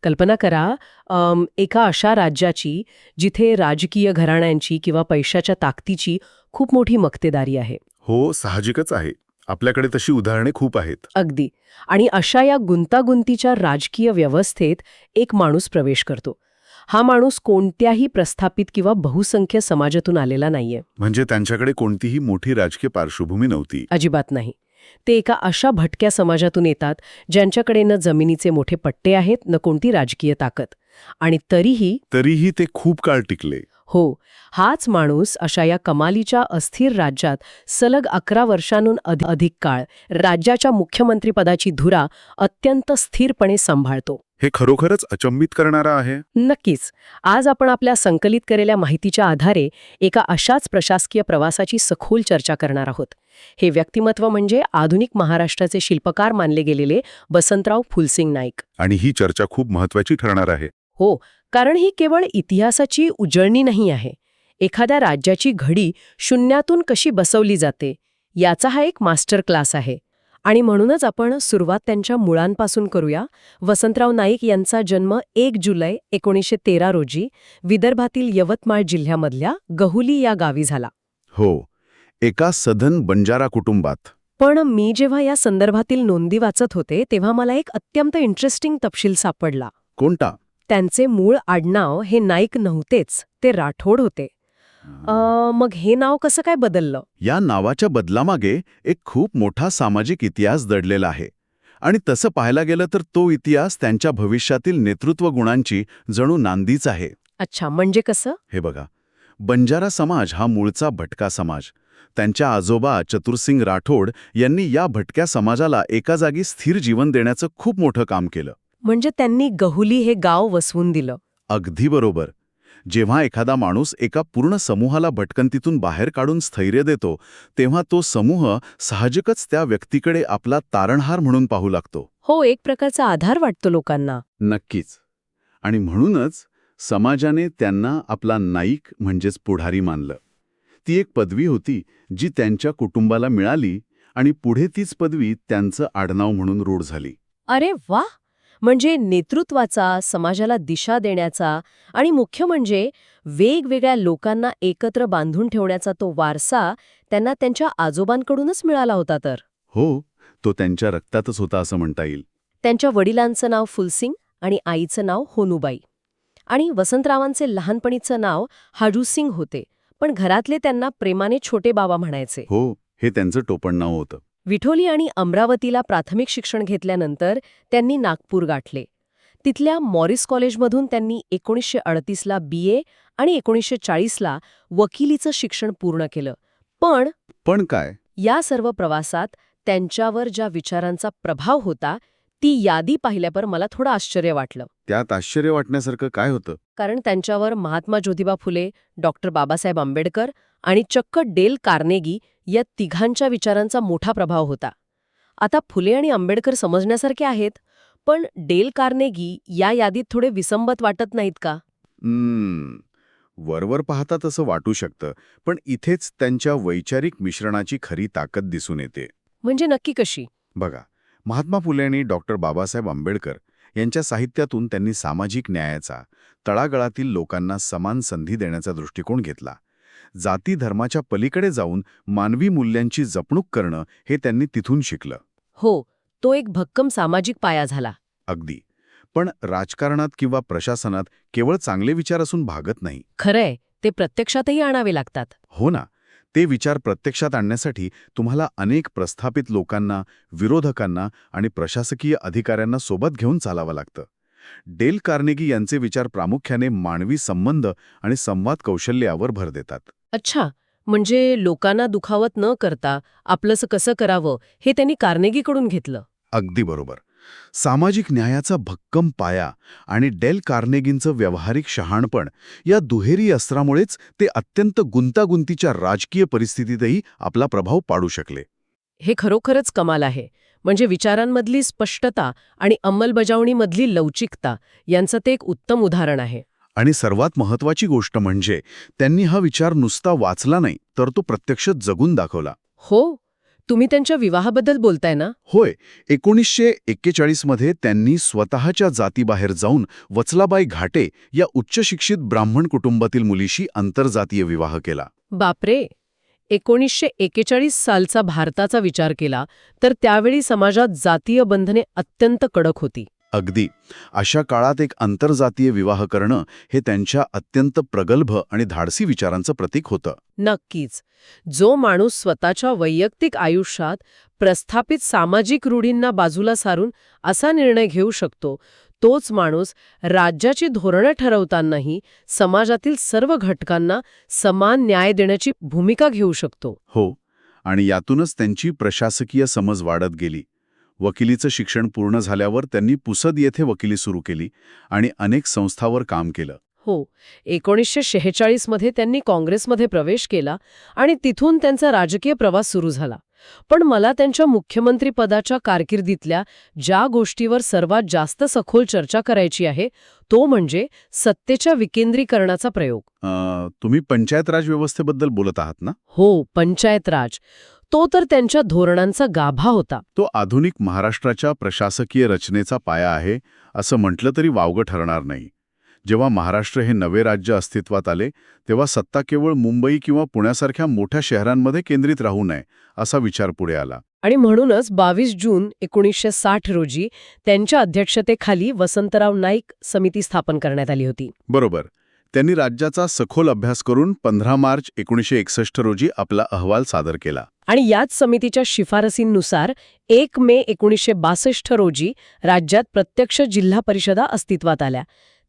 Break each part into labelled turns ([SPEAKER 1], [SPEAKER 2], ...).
[SPEAKER 1] कल्पना करा एका अशा राज्याची जिथे राजकीय घराण्यांची किंवा पैशाच्या ताकदीची खूप मोठी मक्तेदारी आहे.
[SPEAKER 2] हो, साहजिकच आहे. आपल्याकडे तशी उदाहरणे खूप आहेत.
[SPEAKER 1] अगदी. आणि अशा या गुंतागुंतीच्या राजकीय व्यवस्थेत एक माणूस प्रवेश करतो. हा माणूस कोणत्याही प्रस्थापित किंवा बहुसंख्य समाजातून आलेला नाहीये.
[SPEAKER 2] म्हणजे त्यांच्याकडे कोणतीही मोठी राजकीय पार्श्वभूमी नव्हती.
[SPEAKER 1] अजिबात नाही. ते एका अशा भटक्या समाजातून येतात ज्यांच्याकडे न जमिनीचे मोठे पट्टे आहेत न कोणती राजकीय ताकद. आणि
[SPEAKER 2] तरीही ते खूप काळ टिकले.
[SPEAKER 1] हो, हाच माणूस अशा या कमालीच्या अस्थिर राज्यात सलग 11 वर्षांहून अधिक काळ राज्याच्या मुख्यमंत्रीपदाची धुरा अत्यंत स्थिरपणे सांभाळतो.
[SPEAKER 2] हे खरोखरच अचंबित करणारं आहे.
[SPEAKER 1] नक्कीच. आज आपण आपल्या संकलित केलेल्या माहितीच्या आधारे एका अशाच प्रशासकीय प्रवासाची सखोल चर्चा करणार आहोत. हे व्यक्तिमत्व म्हणजे आधुनिक महाराष्ट्राचे शिल्पकार मानले गेलेले वसंतराव फुलसिंग नाईक.
[SPEAKER 2] आणि ही चर्चा खूप महत्वाची ठरणार आहे.
[SPEAKER 1] हो, कारण ही केवळ इतिहासाची उजळणी नाही आहे. एखाद्या राज्याची घडी शून्यातून कशी बसवली जाते याचा हा एक मास्टर क्लास आहे. आणि म्हणूनच आपण सुरुवात त्यांच्या मुळांपासून करूया. वसंतराव नाईक यांचा जन्म 1 जुलै 1913 रोजी विदर्भातील यवतमाळ जिल्ह्यामधल्या गहुली या गावी झाला.
[SPEAKER 2] हो, एका सधन बंजारा कुटुंबात.
[SPEAKER 1] पण मी जेव्हा या संदर्भातील नोंदी वाचत होते तेव्हा मला एक अत्यंत इंटरेस्टिंग तपशील सापडला.
[SPEAKER 2] कोणता?
[SPEAKER 1] त्यांचे मूळ आडनाव हे नाईक नव्हतेच, ते राठोड होते. मग हे नाव कसं काय बदललं?
[SPEAKER 2] या नावाच्या बदलामागे एक खूप मोठा सामाजिक इतिहास दडलेला आहे. आणि तसं पाहायला गेलं तर तो इतिहास त्यांच्या भविष्यातील नेतृत्व गुणांची जणू नांदीच आहे.
[SPEAKER 1] अच्छा, म्हणजे कसं?
[SPEAKER 2] हे बघा, बंजारा समाज हा मूळचा भटका समाज. त्यांच्या आजोबा चतुरसिंग राठोड यांनी या भटक्या समाजाला एका जागी स्थिर जीवन देण्याचं खूप मोठं काम केलं.
[SPEAKER 1] म्हणजे त्यांनी गहुली हे गाव वसवून दिलं.
[SPEAKER 2] अगदी बरोबर. जेव्हा एखादा माणूस एका पूर्ण समूहाला भटकंतीतून बाहेर काढून स्थैर्य देतो, तेव्हा तो समूह साहजिकच त्या व्यक्तीकडे आपला तारणहार म्हणून पाहू लागतो.
[SPEAKER 1] हो, एक प्रकारचा आधार वाटतो लोकांना.
[SPEAKER 2] नक्कीच. आणि म्हणूनच समाजाने त्यांना आपला नाईक म्हणजेच पुढारी मानलं. ती एक पदवी होती जी त्यांच्या कुटुंबाला मिळाली आणि पुढे तीच पदवी त्यांचं आडनाव म्हणून रूढ झाली.
[SPEAKER 1] अरे वा! म्हणजे नेतृत्वाचा, समाजाला दिशा देण्याचा आणि मुख्य म्हणजे वेगवेगळ्या लोकांना एकत्र बांधून ठेवण्याचा तो वारसा त्यांना त्यांच्या आजोबांकडूनच मिळाला होता तर.
[SPEAKER 2] हो, तो त्यांच्या रक्तातच होता असं म्हणता येईल.
[SPEAKER 1] त्यांच्या वडिलांचं नाव फुलसिंग आणि आईचं नाव होनूबाई. आणि वसंतरावांचे लहानपणीचं नाव हाजूसिंग होते, पण घरातले त्यांना प्रेमाने छोटे बाबा म्हणायचे.
[SPEAKER 2] हो, हे त्यांचं टोपण नाव होतं.
[SPEAKER 1] विठोली आणि अमरावतीला प्राथमिक शिक्षण घेतल्यानंतर त्यांनी नागपूर गाठले. तिथल्या मॉरिस कॉलेजमधून त्यांनी 1938ला BA आणि 1940ला वकिलीचं शिक्षण पूर्ण केलं.
[SPEAKER 2] पण काय?
[SPEAKER 1] या सर्व प्रवासात त्यांच्यावर ज्या विचारांचा प्रभाव होता ती यादी पाहिल्यावर मला थोडं आश्चर्य वाटलं.
[SPEAKER 2] त्यात आश्चर्य वाटण्यासारखं काय होतं?
[SPEAKER 1] कारण त्यांच्यावर महात्मा ज्योतिबा फुले, डॉक्टर बाबासाहेब आंबेडकर आणि चक्क डेल कार्नेगी या तिघांच्या विचारांचा मोठा प्रभाव होता. आता फुले आणि आंबेडकर समजण्यासारखे आहेत, पण डेल कार्नेगी या यादीत थोडे विसंबत वाटत नाहीत का?
[SPEAKER 2] वरवर पाहता तसं वाटू शकतं, पण इथेच त्यांच्या वैचारिक मिश्रणाची खरी ताकद दिसून येते.
[SPEAKER 1] म्हणजे नक्की कशी?
[SPEAKER 2] बघा, महात्मा फुले आणि डॉक्टर बाबासाहेब आंबेडकर यांच्या साहित्यातून त्यांनी सामाजिक न्यायाचा, तळागाळातील लोकांना समान संधी देण्याचा दृष्टिकोन घेतला. जाती धर्माच्या पलीकडे जाऊन मानवी मूल्यांची जपणूक करणं हे त्यांनी तिथून शिकलं.
[SPEAKER 1] हो, तो एक भक्कम सामाजिक पाया झाला.
[SPEAKER 2] अगदी. पण राजकारणात किंवा प्रशासनात केवळ चांगले विचार असून भागत नाही.
[SPEAKER 1] खरंय, ते प्रत्यक्षातही आणावे लागतात.
[SPEAKER 2] हो ना. ते विचार प्रत्यक्षात आणण्यासाठी तुम्हाला अनेक प्रस्थापित लोकांना, विरोधकांना आणि प्रशासकीय अधिकाऱ्यांना सोबत घेऊन चालावं लागतं. डेल कार्नेगी यांचे विचार प्रामुख्याने मानवी संबंध आणि संवाद कौशल्यावर भर देतात.
[SPEAKER 1] अच्छा, म्हणजे लोकांना दुखावत न करता आपलंसं कसं करावं हे त्यांनी कार्नेगीकडून घेतलं.
[SPEAKER 2] अगदी बरोबर. सामाजिक न्यायाचा भक्कम पाया आणि डेल कार्नेगींचं व्यावहारिक शहाणपण या दुहेरी अस्त्रामुळेच ते अत्यंत गुंतागुंतीच्या राजकीय परिस्थितीतही आपला प्रभाव पाडू शकले.
[SPEAKER 1] हे खरोखरच कमाल आहे. म्हणजे विचारांमधली स्पष्टता आणि अंमलबजावणीमधली लवचिकता यांचं ते एक उत्तम उदाहरण आहे.
[SPEAKER 2] आणि सर्वात महत्वाची गोष्ट म्हणजे त्यांनी हा विचार नुसता वाचला नाही, तर तो प्रत्यक्ष जगून दाखवला.
[SPEAKER 1] हो, तुम्ही त्यांच्या विवाहाबद्दल बोलताय ना?
[SPEAKER 2] होय, 1941 मध्ये त्यांनी स्वतःच्या जातीबाहेर जाऊन वचलाबाई घाटे या उच्चशिक्षित ब्राह्मण कुटुंबातील मुलीशी आंतरजातीय विवाह केला.
[SPEAKER 1] बापरे. 1941 सालचा भारताचा विचार केला तर त्यावेळी समाजात जातीय बंधने अत्यंत कडक होती.
[SPEAKER 2] अगदी. अशा काळात एक आंतरजातीय विवाह करणं हे त्यांच्या अत्यंत प्रगल्भ आणि धाडसी विचारांचं प्रतीक होतं.
[SPEAKER 1] नक्कीच. जो माणूस स्वतःच्या वैयक्तिक आयुष्यात प्रस्थापित सामाजिक रूढींना बाजूला सारून असा निर्णय घेऊ शकतो, तोच माणूस राज्याची धोरणं ठरवतानाही समाजातील सर्व घटकांना समान न्याय देण्याची भूमिका घेऊ शकतो.
[SPEAKER 2] हो, आणि यातूनच त्यांची प्रशासकीय समज वाढत गेली. वकिलीचं शिक्षण पूर्ण झाल्यावर त्यांनी पुसद येथे वकिली सुरू केली आणि अनेक संस्थांवर काम केलं.
[SPEAKER 1] हो, 1946 मध्ये त्यांनी काँग्रेसमध्ये प्रवेश केला आणि तिथून त्यांचा राजकीय प्रवास सुरू झाला. पण मला त्यांच्या मुख्यमंत्रीपदाच्या कारकिर्दीतल्या ज्या गोष्टीवर सर्वात जास्त सखोल चर्चा करायची आहे, तो म्हणजे सत्तेच्या विकेंद्रीकरणाचा प्रयोग.
[SPEAKER 2] तुम्ही पंचायत राज व्यवस्थेबद्दल बोलत आहात ना?
[SPEAKER 1] हो, पंचायत राज. तो तर त्यांच्या धोरणांचा गाभा होता.
[SPEAKER 2] तो आधुनिक महाराष्ट्राच्या प्रशासकीय रचनेचा पाया आहे असं म्हटलं तरी वावगं ठरणार नाही. जेव्हा महाराष्ट्र हे नवे राज्य अस्तित्वात आले तेव्हा सत्ता केवळ मुंबई किंवा पुण्यासारख्या मोठ्या शहरांमध्ये केंद्रित राहू नये असा विचार पुढे आला.
[SPEAKER 1] आणि म्हणूनच 22 जून 1960 रोजी त्यांच्या अध्यक्षतेखाली वसंतराव नाईक समिती स्थापन करण्यात आली होती.
[SPEAKER 2] बरोबर. त्यांनी राज्याचा सखोल अभ्यास करून 15 मार्च 1961 रोजी आपला अहवाल सादर केला.
[SPEAKER 1] आणि याच समितीच्या शिफारसींनुसार 1 मे 1962 रोजी राज्यात प्रत्यक्ष जिल्हा परिषदा अस्तित्वात आल्या.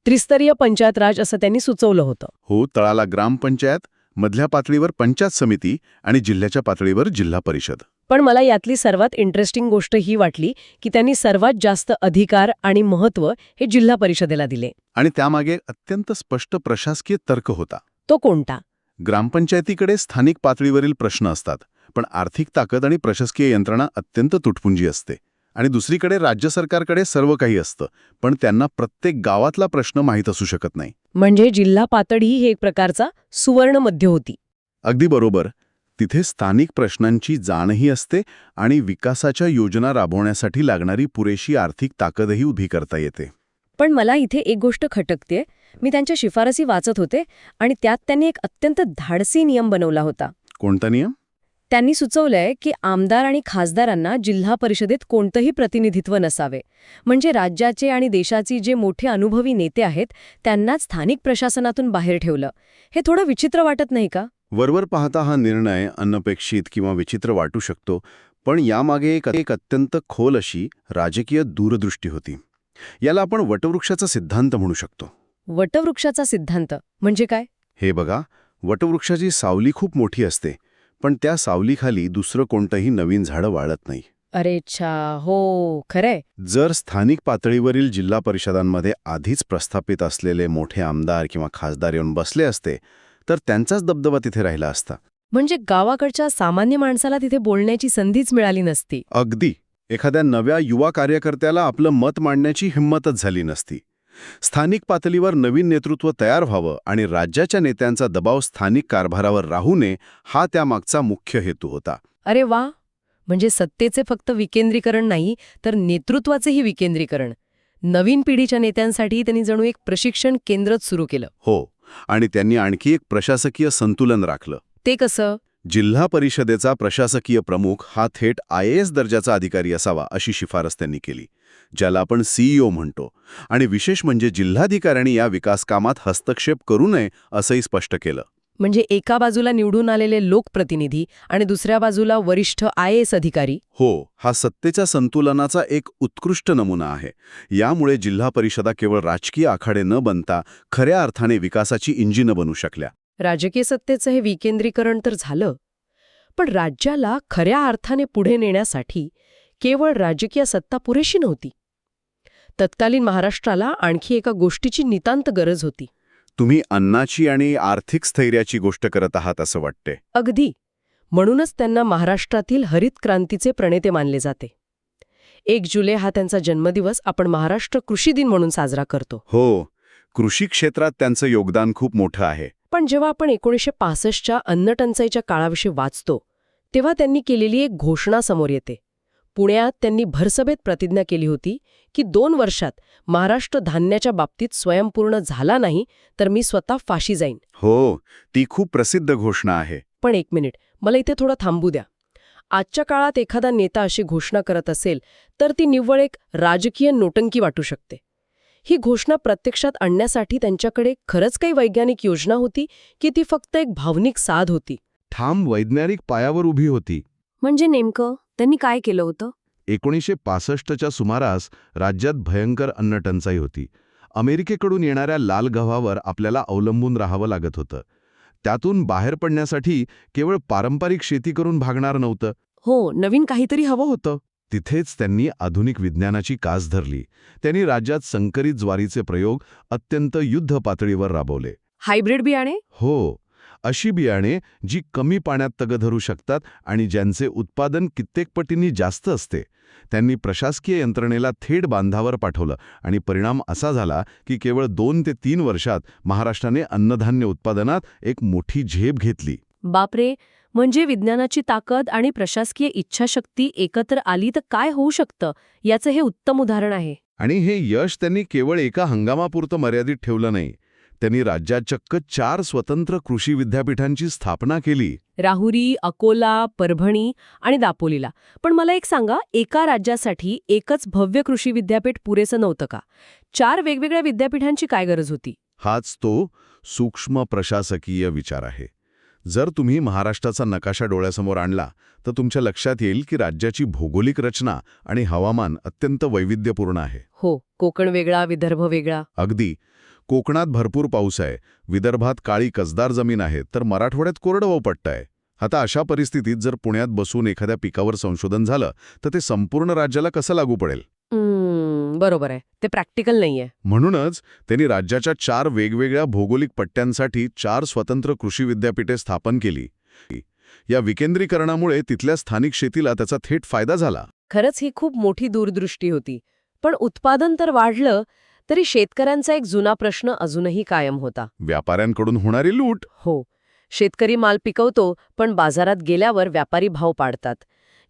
[SPEAKER 1] त्रिस्तरीय पंचायत राज असं त्यांनी सुचवलं होतं.
[SPEAKER 2] हो, तळाला ग्रामपंचायत, मधल्या पातळीवर पंचायत समिती आणि जिल्ह्याच्या पातळीवर जिल्हा परिषद.
[SPEAKER 1] पण मला यातली सर्वात इंटरेस्टिंग गोष्ट ही वाटली की त्यांनी सर्वात जास्त अधिकार आणि महत्त्व हे जिल्हा परिषदेला दिले.
[SPEAKER 2] आणि त्यामागे अत्यंत स्पष्ट प्रशासकीय तर्क होता.
[SPEAKER 1] तो कोणता?
[SPEAKER 2] ग्रामपंचायतीकडे स्थानिक पातळीवरील प्रश्न असतात, पण आर्थिक ताकद आणि प्रशासकीय यंत्रणा अत्यंत तुटपुंजी असते. आणि दुसरीकडे राज्य सरकारकडे सर्व काही असतं, पण त्यांना प्रत्येक गावातला प्रश्न माहीत असू शकत नाही.
[SPEAKER 1] म्हणजे जिल्हा पातळी ही एक प्रकारचा सुवर्ण मध्य होती.
[SPEAKER 2] अगदी बरोबर. तिथे स्थानिक प्रश्नांची जाणही असते आणि विकासाच्या योजना राबवण्यासाठी लागणारी पुरेशी आर्थिक ताकदही उभी करता येते.
[SPEAKER 1] पण मला इथे एक गोष्ट खटकते. मी त्यांच्या शिफारसी वाचत होते आणि त्यात त्यांनी एक अत्यंत धाडसी नियम बनवला होता.
[SPEAKER 2] कोणता नियम?
[SPEAKER 1] त्यांनी सुचवलंय की आमदार आणि खासदारांना जिल्हा परिषदेत कोणतंही प्रतिनिधित्व नसावे. म्हणजे राज्याचे आणि देशाचे जे मोठे अनुभवी नेते आहेत त्यांनाच स्थानिक प्रशासनातून बाहेर ठेवलं. हे थोडं विचित्र वाटत नाही का?
[SPEAKER 2] वरवर पाहता हा निर्णय अनपेक्षित किंवा विचित्र वाटू शकतो, पण यामागे एक अत्यंत खोल अशी राजकीय दूरदृष्टी होती. याला आपण वटवृक्षाचा सिद्धांत म्हणू शकतो.
[SPEAKER 1] वटवृक्षाचा सिद्धांत म्हणजे काय?
[SPEAKER 2] हे बघा, वटवृक्षाची सावली खूप मोठी असते, पण त्या सावलीखाली दुसरं कोणतंही नवीन झाडं वाढत नाही.
[SPEAKER 1] अरे अच्छा, हो, खरंय.
[SPEAKER 2] जर स्थानिक पातळीवरील जिल्हा परिषदांमध्ये आधीच प्रस्थापित असलेले मोठे आमदार किंवा खासदार येऊन बसले असते तर त्यांचाच दबदबा तिथे राहिला असता.
[SPEAKER 1] म्हणजे गावाकडच्या सामान्य माणसाला तिथे बोलण्याची संधीच मिळाली नसती.
[SPEAKER 2] अगदी. एखाद्या नव्या युवा कार्यकर्त्याला आपलं मत मांडण्याची हिंमतच झाली नसती. स्थानिक पातळीवर नवीन नेतृत्व तयार व्हावं आणि राज्याच्या नेत्यांचा दबाव स्थानिक कारभारावर राहू नये हा त्यामागचा मुख्य हेतू होता.
[SPEAKER 1] अरे वा. म्हणजे सत्तेचे फक्त विकेंद्रीकरण नाही तर नेतृत्वाचेही विकेंद्रीकरण. नवीन पिढीच्या नेत्यांसाठी त्यांनी जणू एक प्रशिक्षण केंद्रच सुरू केलं.
[SPEAKER 2] हो, आणि त्यांनी आणखी एक प्रशासकीय संतुलन राखलं.
[SPEAKER 1] ते कसं?
[SPEAKER 2] जिल्हा परिषदेचा प्रशासकीय प्रमुख हा थेट IAS दर्जाचा अधिकारी असावा अशी शिफारस त्यांनी केली, ज्याला आपण CEO म्हणतो. आणि विशेष म्हणजे जिल्हाधिकाऱ्यांनी या विकासकामात हस्तक्षेप करू नये असंही स्पष्ट केलं.
[SPEAKER 1] म्हणजे एका बाजूला निवडून आलेले लोकप्रतिनिधी आणि दुसऱ्या बाजूला वरिष्ठ IAS अधिकारी.
[SPEAKER 2] हो, हा सत्तेच्या संतुलनाचा एक उत्कृष्ट नमुना आहे. यामुळे जिल्हा परिषदा केवळ राजकीय आखाडे न बनता खऱ्या अर्थाने विकासाची इंजिनं बनू शकल्या.
[SPEAKER 1] राजकीय सत्तेचं हे विकेंद्रीकरण तर झालं, पण राज्याला खऱ्या अर्थाने पुढे नेण्यासाठी केवळ राजकीय सत्ता पुरेशी नव्हती. तत्कालीन महाराष्ट्राला आणखी एका गोष्टीची नितांत गरज होती.
[SPEAKER 2] तुम्ही अन्नाची आणि आर्थिक स्थैर्याची गोष्ट करत आहात असं वाटते.
[SPEAKER 1] अगदी. म्हणूनच त्यांना महाराष्ट्रातील हरित क्रांतीचे प्रणेते मानले जाते. 1 जुलै हा त्यांचा जन्मदिवस आपण महाराष्ट्र कृषी दिन म्हणून साजरा करतो.
[SPEAKER 2] हो, कृषी क्षेत्रात त्यांचं योगदान खूप मोठं आहे.
[SPEAKER 1] पण जेव्हा आपण 1965च्या अन्नटंचाईच्या काळाविषयी वाचतो तेव्हा त्यांनी केलेली एक घोषणा समोर येते. पुण्यात त्यांनी भरसभेत प्रतिज्ञा केली होती की 2 वर्षात महाराष्ट्र धान्याच्या बाबतीत स्वयंपूर्ण झाला नाही तर मी स्वतः फाशी जाईन.
[SPEAKER 2] हो, ती खूप प्रसिद्ध घोषणा आहे.
[SPEAKER 1] पण 1 मिनिट, मला इथे थोडं थांबू द्या. आजच्या काळात एखादा नेता अशी घोषणा करत असेल तर ती निव्वळ एक राजकीय नोटंकी वाटू शकते. ही घोषणा प्रत्यक्षात आणण्यासाठी त्यांच्याकडे खरंच काही वैज्ञानिक योजना होती की ती फक्त एक भावनिक साध होती?
[SPEAKER 3] ठाम वैज्ञानिक पायावर उभी होती.
[SPEAKER 1] म्हणजे नेमकं त्यांनी काय केलं होतं?
[SPEAKER 3] 1965च्या सुमारास राज्यात भयंकर अन्नटंचाई होती. अमेरिकेकडून येणाऱ्या लाल गव्हावर आपल्याला अवलंबून राहावं लागत होतं. त्यातून बाहेर पडण्यासाठी केवळ पारंपरिक शेती करून भागणार नव्हतं.
[SPEAKER 1] हो, नवीन काहीतरी हवं होतं.
[SPEAKER 3] तिथेच त्यांनी आधुनिक विज्ञानाची कास धरली. त्यांनी राज्यात संकरित ज्वारीचे प्रयोग अत्यंत युद्ध पातळीवर राबवले.
[SPEAKER 1] हायब्रिड बियाणे?
[SPEAKER 3] हो, अशी बियाणे जी कमी पाण्यात तग धरू शकतात आणि ज्यांचे उत्पादन कित्येक पटींनी जास्त असते. त्यांनी प्रशासकीय यंत्रणेला थेट बांधावर पाठवलं आणि परिणाम असा झाला की केवळ 2 ते 3 वर्षात महाराष्ट्राने अन्नधान्य उत्पादनात एक मोठी झेप घेतली.
[SPEAKER 1] बापरे, म्हणजे विज्ञानाची ताकद आणि प्रशासकीय इच्छाशक्ती एकत्र आली तर काय होऊ शकतं याचं हे उत्तम उदाहरण आहे.
[SPEAKER 3] आणि हे यश त्यांनी केवळ एका हंगामापुरतं मर्यादित ठेवलं नाही. त्यांनी राज्यात चक्क 4 स्वतंत्र कृषी विद्यापीठांची स्थापना केली.
[SPEAKER 1] राहुरी, अकोला, परभणी आणि दापोलीला. पण मला एक सांगा, एका राज्यासाठी एकच भव्य कृषी विद्यापीठ पुरेसं नव्हतं का? 4 वेगवेगळ्या विद्यापीठांची काय गरज होती?
[SPEAKER 3] हाच तो सूक्ष्म प्रशासकीय विचार आहे. जर तुम्ही महाराष्ट्राचा नकाशा डोळ्यासमोर आणला तर तुमच्या लक्षात येईल की राज्याची भौगोलिक रचना आणि हवामान अत्यंत वैविध्यपूर्ण आहे.
[SPEAKER 1] हो, कोकण वेगळा, विदर्भ वेगळा.
[SPEAKER 3] अगदी. कोकणात भरपूर पाऊस आहे, विदर्भात काळी कसदार जमीन आहे, तर मराठवाड्यात कोरडवाहू पट्टा आहे. आता अशा परिस्थितीत जर पुण्यात बसून एखाद्या पिकावर संशोधन झालं तर ते संपूर्ण राज्याला कसं लागू पडेल?
[SPEAKER 1] बरोबर आहे, ते प्रॅक्टिकल नाहीये.
[SPEAKER 3] म्हणूनच त्यांनी राज्याच्या 4 वेगवेगळ्या भौगोलिक पट्ट्यांसाठी 4 स्वतंत्र कृषी विद्यापीठे स्थापन केली. या विकेंद्रीकरणामुळे तिथल्या स्थानिक शेतीला त्याचा थेट फायदा झाला.
[SPEAKER 1] खरंच ही खूप मोठी दूरदृष्टी होती. पण उत्पादन तर वाढलं तरी शेतकऱ्यांचा एक जुना प्रश्न अजूनही कायम होता.
[SPEAKER 3] व्यापाऱ्यांकडून होणारी लूट.
[SPEAKER 1] हो, शेतकरी माल पिकवतो पण बाजारात गेल्यावर व्यापारी भाव पाडतात.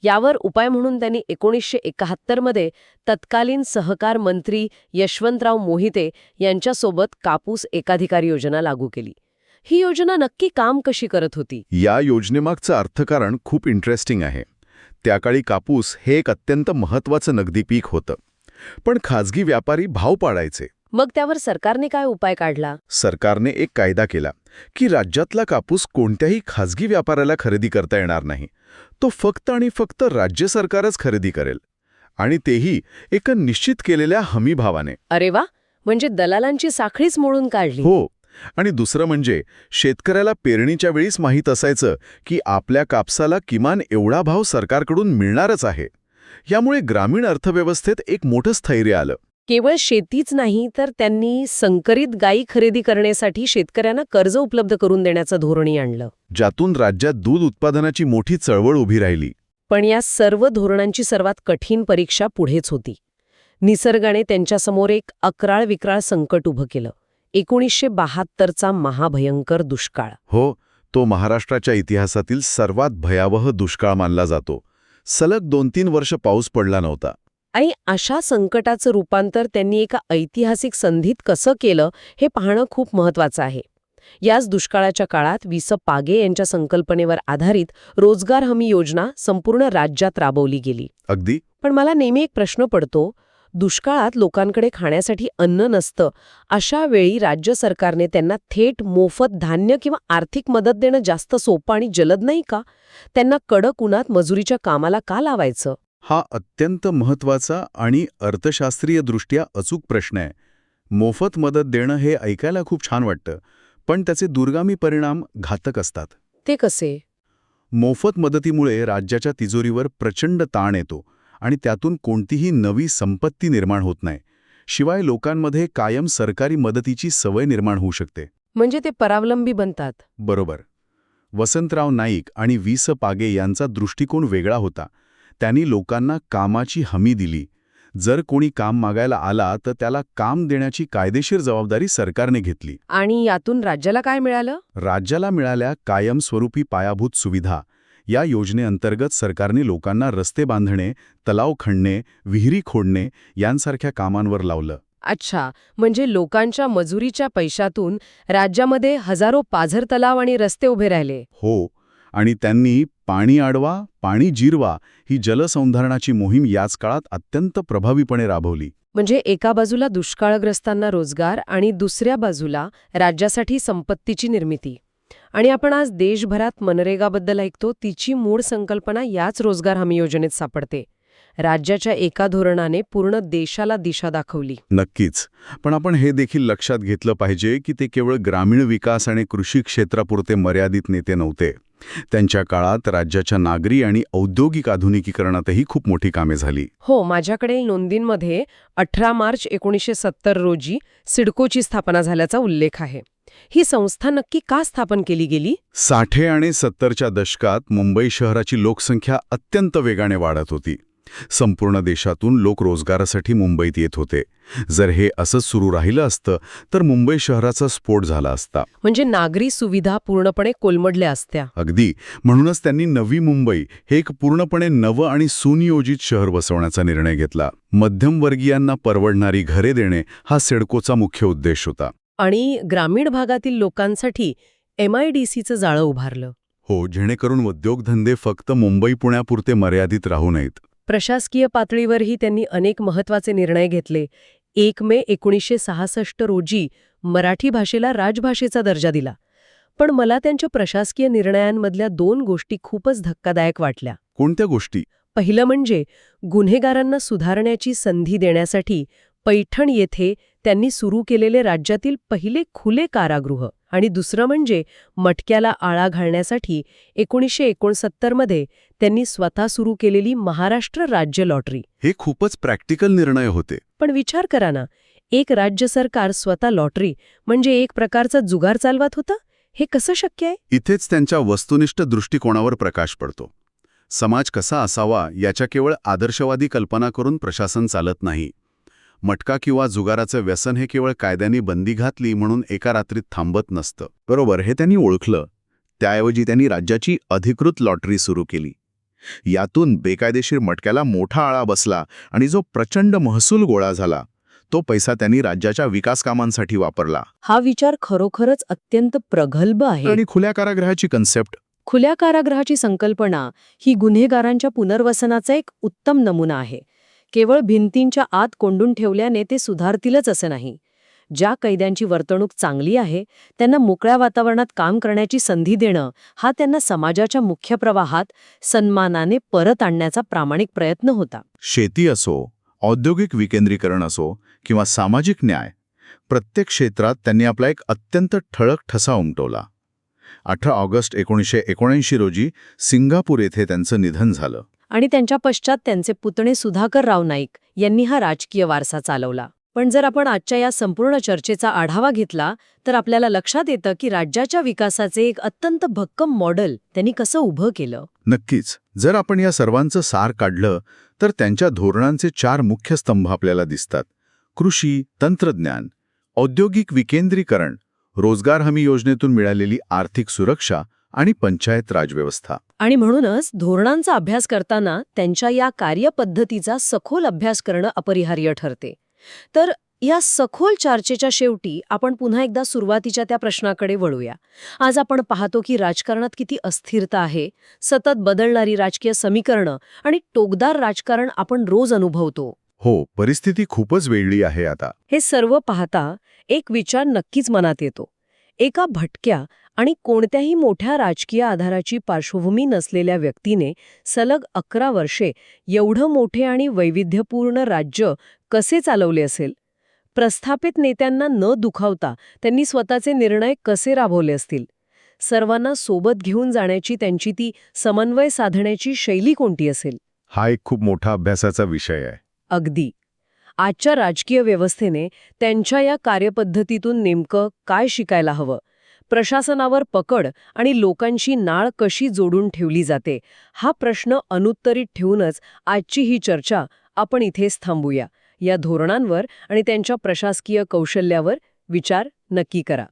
[SPEAKER 1] यावर उपाय म्हणून त्यांनी 1971 मध्ये तत्कालीन सहकार मंत्री यशवंतराव मोहिते यांच्यासोबत कापूस एकाधिकार योजना लागू केली. ही योजना नक्की काम कशी करत होती?
[SPEAKER 3] या योजनेमागचं अर्थकारण खूप इंटरेस्टिंग आहे. त्या काळी कापूस हे एक अत्यंत महत्त्वाचं नगदी पीक होतं. पण खाजगी व्यापारी भाव पाडायचे.
[SPEAKER 1] मग त्यावर सरकारने काय उपाय काढला?
[SPEAKER 3] सरकारने एक कायदा केला की राज्यातला कापूस कोणत्याही खाजगी व्यापाऱ्याला खरेदी करता येणार नाही. तो फक्त आणि फक्त राज्य सरकारच खरेदी करेल, आणि तेही एका निश्चित केलेल्या हमी भावाने.
[SPEAKER 1] अरे वा, म्हणजे दलालांची साखळीच मोडून काढली.
[SPEAKER 3] हो, आणि दुसरं म्हणजे शेतकऱ्याला पेरणीच्या वेळीच माहीत असायचं की आपल्या कापसाला किमान एवढा भाव सरकारकडून मिळणारच आहे. यामुळे ग्रामीण अर्थव्यवस्थेत एक मोठं स्थैर्य आलं.
[SPEAKER 1] केवळ शेतीच नाही तर त्यांनी संकरित गायी खरेदी करण्यासाठी शेतकऱ्यांना कर्ज उपलब्ध करून देण्याचं धोरणही आणलं,
[SPEAKER 3] ज्यातून राज्यात दूध उत्पादनाची मोठी चळवळ उभी राहिली.
[SPEAKER 1] पण या सर्व धोरणांची सर्वात कठीण परीक्षा पुढेच होती. निसर्गाने त्यांच्यासमोर एक अक्राळ विक्राळ संकट उभं केलं. 1972चा महाभयंकर दुष्काळ.
[SPEAKER 3] हो, तो महाराष्ट्राच्या इतिहासातील सर्वात भयावह दुष्काळ मानला जातो. सलग 2-3 वर्ष पाऊस पडला नव्हता.
[SPEAKER 1] आणि अशा संकटाचं रूपांतर त्यांनी एका ऐतिहासिक संधीत कसं केलं हे पाहणं खूप महत्वाचं आहे. याच दुष्काळाच्या काळात वि. स. पागे यांच्या संकल्पनेवर आधारित रोजगार हमी योजना संपूर्ण राज्यात राबवली गेली.
[SPEAKER 3] अगदी.
[SPEAKER 1] पण मला नेहमी एक प्रश्न पडतो, दुष्काळात लोकांकडे खाण्यासाठी अन्न नसतं, अशा वेळी राज्य सरकारने त्यांना थेट मोफत धान्य किंवा आर्थिक मदत देणं जास्त सोपं आणि जलद नाही का? त्यांना कडक उन्हात मजुरीच्या कामाला का लावायचं?
[SPEAKER 2] हा अत्यंत महत्त्वाचा आणि अर्थशास्त्रीयदृष्ट्या अचूक प्रश्न आहे. मोफत मदत देणं हे ऐकायला खूप छान वाटतं, पण त्याचे दूरगामी परिणाम घातक असतात.
[SPEAKER 1] ते कसे?
[SPEAKER 2] मोफत मदतीमुळे राज्याच्या तिजोरीवर प्रचंड ताण येतो आणि त्यातून कोणतीही नवी संपत्ती निर्माण होत नाही. शिवाय लोकांमध्ये कायम सरकारी मदतीची सवय निर्माण होऊ शकते.
[SPEAKER 1] म्हणजे ते परावलंबी बनतात.
[SPEAKER 2] बरोबर. वसंतराव नाईक आणि वि. स. पागे यांचा दृष्टिकोन वेगळा होता. त्यांनी लोकांना कामाची हमी दिली. जर कोणी काम मागायला आला तर त्याला काम देण्याची कायदेशीर जबाबदारी सरकारने घेतली.
[SPEAKER 1] आणि यातून राज्याला काय मिळालं?
[SPEAKER 2] राज्याला मिळाल्या कायमस्वरूपी पायाभूत सुविधा. या योजनेअंतर्गत सरकारने लोकांना रस्ते बांधणे, तलाव खणणे, विहिरी खोडणे यांसारख्या कामांवर लावलं.
[SPEAKER 1] अच्छा, म्हणजे लोकांच्या मजुरीच्या पैशातून राज्यामध्ये हजारो पाझर तलाव आणि रस्ते उभे राहिले.
[SPEAKER 2] हो, आणि त्यांनी पाणी अडवा, पाणी जिरवा ही जलसंधारणाची मोहीम याच काळात अत्यंत प्रभावीपणे राबवली.
[SPEAKER 1] म्हणजे एका बाजूला दुष्काळग्रस्तांना रोजगार आणि दुसऱ्या बाजूला राज्यासाठी संपत्तीची निर्मिती. आणि आपण आज देशभरात मनरेगाबद्दल ऐकतो, तिची मूळ संकल्पना याच रोजगार हमी योजनेत सापडते. राज्याच्या एका धोरणाने पूर्ण देशाला दिशा दाखवली.
[SPEAKER 2] नक्कीच. पण आपण हे देखील लक्षात घेतलं पाहिजे की ते केवळ ग्रामीण विकास आणि कृषी क्षेत्रापुरते मर्यादित नेते नव्हते. त्यांच्या काळात राज्याच्या नागरी आणि औद्योगिक आधुनिकीकरणातही खूप मोठी कामे झाली.
[SPEAKER 1] हो, माझ्याकडे नोंदींमध्ये 18 मार्च 1970 रोजी सिडकोची स्थापना झाल्याचा उल्लेख आहे. ही संस्था नक्की का स्थापन केली गेली?
[SPEAKER 2] 60 आणि 70च्या दशकात मुंबई शहराची लोकसंख्या अत्यंत वेगाने वाढत होती. संपूर्ण देशातून लोक रोजगारासाठी मुंबईत येत होते. जर हे असंच सुरू राहिलं असतं तर मुंबई शहराचा स्फोट झाला असता.
[SPEAKER 1] म्हणजे नागरी सुविधा पूर्णपणे कोलमडल्या असत्या.
[SPEAKER 2] अगदी. म्हणूनच त्यांनी नवी मुंबई हे एक पूर्णपणे नवं आणि सुनियोजित शहर बसवण्याचा निर्णय घेतला. मध्यमवर्गीयांना परवडणारी घरे देणे हा सिडकोचा मुख्य उद्देश होता.
[SPEAKER 1] आणि ग्रामीण भागातील लोकांसाठी MIDCचं जाळं उभारलं.
[SPEAKER 2] हो, जेणेकरून उद्योगधंदे फक्त मुंबई पुण्यापुरते मर्यादित राहू नयेत.
[SPEAKER 1] प्रशासकीय पातळीवरही त्यांनी अनेक महत्त्वाचे निर्णय घेतले. 1 मे 1966 रोजी मराठी भाषेला राजभाषेचा दर्जा दिला. पण मला त्यांच्या प्रशासकीय निर्णयांमधल्या 2 गोष्टी खूपच धक्कादायक वाटल्या.
[SPEAKER 2] कोणत्या गोष्टी?
[SPEAKER 1] पहिलं म्हणजे गुन्हेगारांना सुधारण्याची संधी देण्यासाठी पैठण येथे त्यांनी सुरू केलेले राज्यातील पहिले खुले कारागृह. आणि दुसरं म्हणजे मटक्याला आळा घालण्यासाठी 1969 मध्ये त्यांनी स्वतः सुरू केलेली महाराष्ट्र राज्य लॉटरी.
[SPEAKER 2] हे खूपच प्रॅक्टिकल निर्णय होते.
[SPEAKER 1] पण विचार करा ना, एक राज्य सरकार स्वतः लॉटरी म्हणजे एक प्रकारचा जुगार चालवत होतं. हे कसं शक्य आहे?
[SPEAKER 2] इथेच त्यांच्या वस्तुनिष्ठ दृष्टिकोनावर प्रकाश पडतो. समाज कसा असावा याच्या केवळ आदर्शवादी कल्पना करून प्रशासन चालत नाही. मटका किंवा जुगाराचं व्यसन हे केवळ कायद्याने बंदी घातली म्हणून एका रात्रीत थांबत नसतं. बरोबर, हे त्यांनी ओळखलं. त्याऐवजी त्यांनी राज्याची अधिकृत लॉटरी सुरू केली. यातून बेकायदेशीर मटक्याला मोठा आळा बसला आणि जो प्रचंड महसूल गोळा झाला तो पैसा त्यांनी राज्याच्या विकास कामांसाठी वापरला.
[SPEAKER 1] हा विचार खरोखरच अत्यंत प्रगल्भ आहे.
[SPEAKER 2] आणि खुल्या कारागृहाची कन्सेप्ट,
[SPEAKER 1] खुल्या कारागृहाची संकल्पना ही गुन्हेगारांच्या पुनर्वसनाचा एक उत्तम नमुना आहे. केवळ भिंतींच्या आत कोंडून ठेवल्याने ते सुधारतीलच असं नाही. ज्या कैद्यांची वर्तणूक चांगली आहे त्यांना मोकळ्या वातावरणात काम करण्याची संधी देणं हा त्यांना समाजाच्या मुख्य प्रवाहात सन्मानाने परत आणण्याचा प्रामाणिक प्रयत्न होता.
[SPEAKER 2] शेती असो, औद्योगिक विकेंद्रीकरण असो किंवा सामाजिक न्याय, प्रत्येक क्षेत्रात त्यांनी आपला एक अत्यंत ठळक ठसा उमटवला. 18 ऑगस्ट 1979 रोजी सिंगापूर येथे त्यांचं निधन झालं.
[SPEAKER 1] आणि त्यांच्या पश्चात त्यांचे पुतणे सुधाकरराव नाईक यांनी हा राजकीय वारसा चालवला. पण जर आपण आजच्या या संपूर्ण चर्चेचा आढावा घेतला तर आपल्याला लक्षात येतं की राज्याच्या विकासाचे एक अत्यंत भक्कम मॉडेल त्यांनी कसं उभं केलं.
[SPEAKER 2] नक्कीच. जर आपण या सर्वांचं सार काढलं तर त्यांच्या धोरणांचे 4 मुख्य स्तंभ आपल्याला दिसतात. कृषी, तंत्रज्ञान, औद्योगिक विकेंद्रीकरण, रोजगार हमी योजनेतून मिळालेली आर्थिक सुरक्षा आणि पंचायत राज व्यवस्था.
[SPEAKER 1] आणि म्हणूनच धोरणांचा अभ्यास करताना त्यांच्या या कार्यपद्धतीचा सखोल अभ्यास करणं अपरिहार्य ठरते. तर या सखोल चर्चेच्या शेवटी आपण पुन्हा एकदा सुरुवातीच्या त्या प्रश्नाकडे वळूया. आज आपण पाहतो की राजकारणात किती अस्थिरता आहे, सतत बदलणारी राजकीय समीकरणं आणि टोकदार राजकारण आपण रोज अनुभवतो.
[SPEAKER 2] हो, परिस्थिती खूपच वेगळी आहे आता.
[SPEAKER 1] हे सर्व पाहता एक विचार नक्कीच मनात येतो. एका भटक्या आणि कोणत्याही मोठ्या राजकीय आधाराची पार्श्वभूमी नसलेल्या व्यक्तीने सलग 11 वर्षे एवढं मोठे आणि वैविध्यपूर्ण राज्य कसे चालवले असेल? प्रस्थापित नेत्यांना न दुखावता त्यांनी स्वतःचे निर्णय कसे राबवले असतील? सर्वांना सोबत घेऊन जाण्याची त्यांची ती समन्वय साधण्याची शैली कोणती असेल?
[SPEAKER 2] हा एक खूप मोठा अभ्यासाचा विषय आहे.
[SPEAKER 1] अगदी. आजच्या राजकीय व्यवस्थेने त्यांच्या या कार्यपद्धतीतून नेमकं काय शिकायला हवं? प्रशासनावर पकड आणि लोकांशी नाळ कशी जोडून ठेवली जाते, हा प्रश्न अनुत्तरित ठेवूनच आजची ही चर्चा आपण इथेच थांबूया. या धोरणांवर आणि त्यांच्या प्रशासकीय कौशल्यावर विचार नक्की करा.